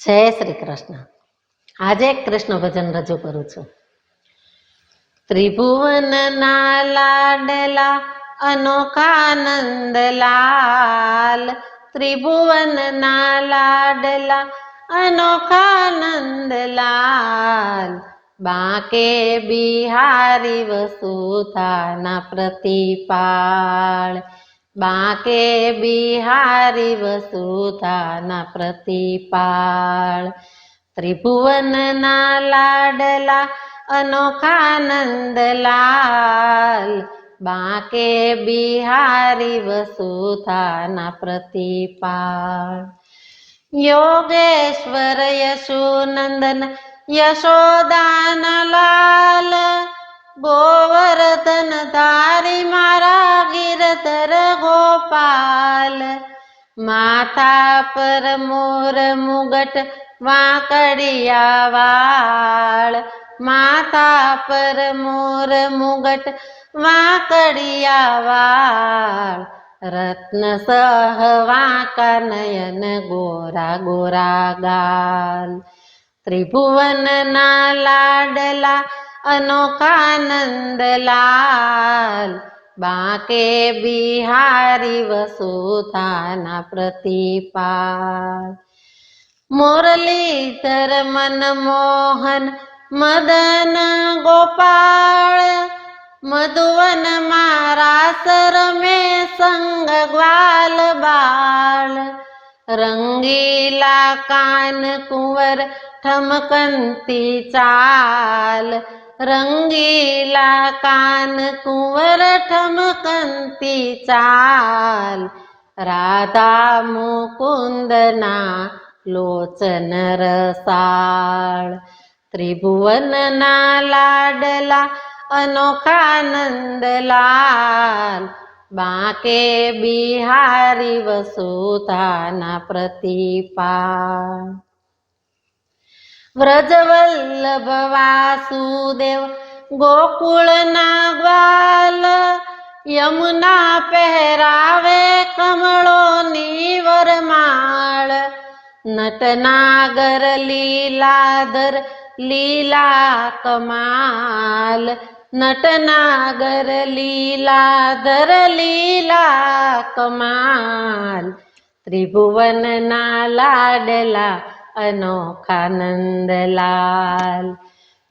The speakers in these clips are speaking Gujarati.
જય શ્રી કૃષ્ણ। આજે એક કૃષ્ણ ભજન રજૂ કરું છું। ત્રિભુવનના લાડલા અનોખા નંદલાલ, ત્રિભુવનના લાડલા અનોખા નંદલાલ, બાંકે બિહારી વસુધાના પ્રતિપાળ, બાંકે બિહારી વસુધાના પ્રતિપાળ। ત્રિભુવનના લાડલા અનોખા નંદલાલ, બાંકે બિહારી વસુધાના પ્રતિપાળ। યોગેશ્વર યશુનંદન યશોદાના લાલ, ગોવર્ધન ધારી મારા ગિરધર ગોપાલ, માથા પર મોર મુગટ વાંકડિયા વાળ, માથા પર મોર મુગટ વાંકડિયા વાળ, રત્ન સહ વાંકા નયન ગોરા ગોરા ગાલ। ત્રિભુવનના લાડલા અનોખા નંદલાલ, બાંકે બિહારી વસુધાના પ્રતિપાળ। મુરલીધર મનમોહન મદન ગોપાળ, મધુવન રાસ રમે સંગ ગ્વાલ બાળ, રંગીલા કાન કુંવર ઠમકંતી ચાલ, રંગીલા કાન કુંવર ઠમકંતી ચાલ, રાધા મુકુંદના લોચન રસાળ। ત્રિભુવનના લાડલા અનોખા નંદલાલ, બાંકે બિહારી વસુધાના પ્રતિપાળ। વ્રજવલ્લભ વાસુદેવ ગોકુળના ગ્વાલ, યમુના પહેરાવે કમળોની વરમાળ, નટનાગર લીલાધર લીલા કમાલ, નટનાગર લીલાધર લીલા કમાલ। ત્રિભુવનના લાડલા અનોખા નંદલાલ,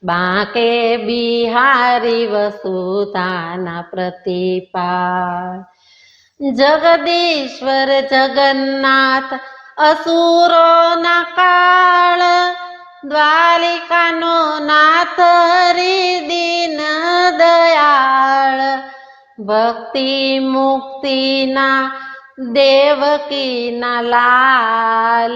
બાંકે બિહારી વસુધાના પ્રતિપાળ। જગદીશ્વર જગન્નાથ અસુરોના કાળ, દ્વારિકાનો નાથ હરિ દીન દયાળ, ભક્તિ મુક્તિના દેવકીના લાલ,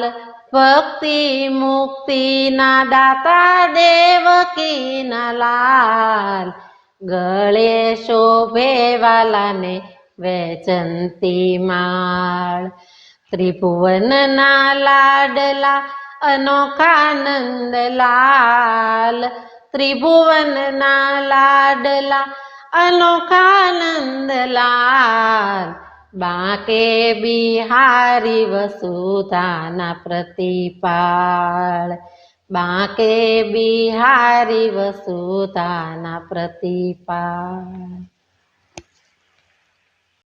ભક્તિ મુક્તિના દાતા દેવકીના લાલ, ગળે શોભે વાલાને વૈજંતી માળ। ત્રિભુવનના લાડલા અનોખા નંદલાલ, ત્રિભુવનના લાડલા અનોખા નંદલાલ, બાંકે બિહારી વસુધાના પ્રતિપાળ, બાંકે બિહારી વસુધાના પ્રતિપાળ।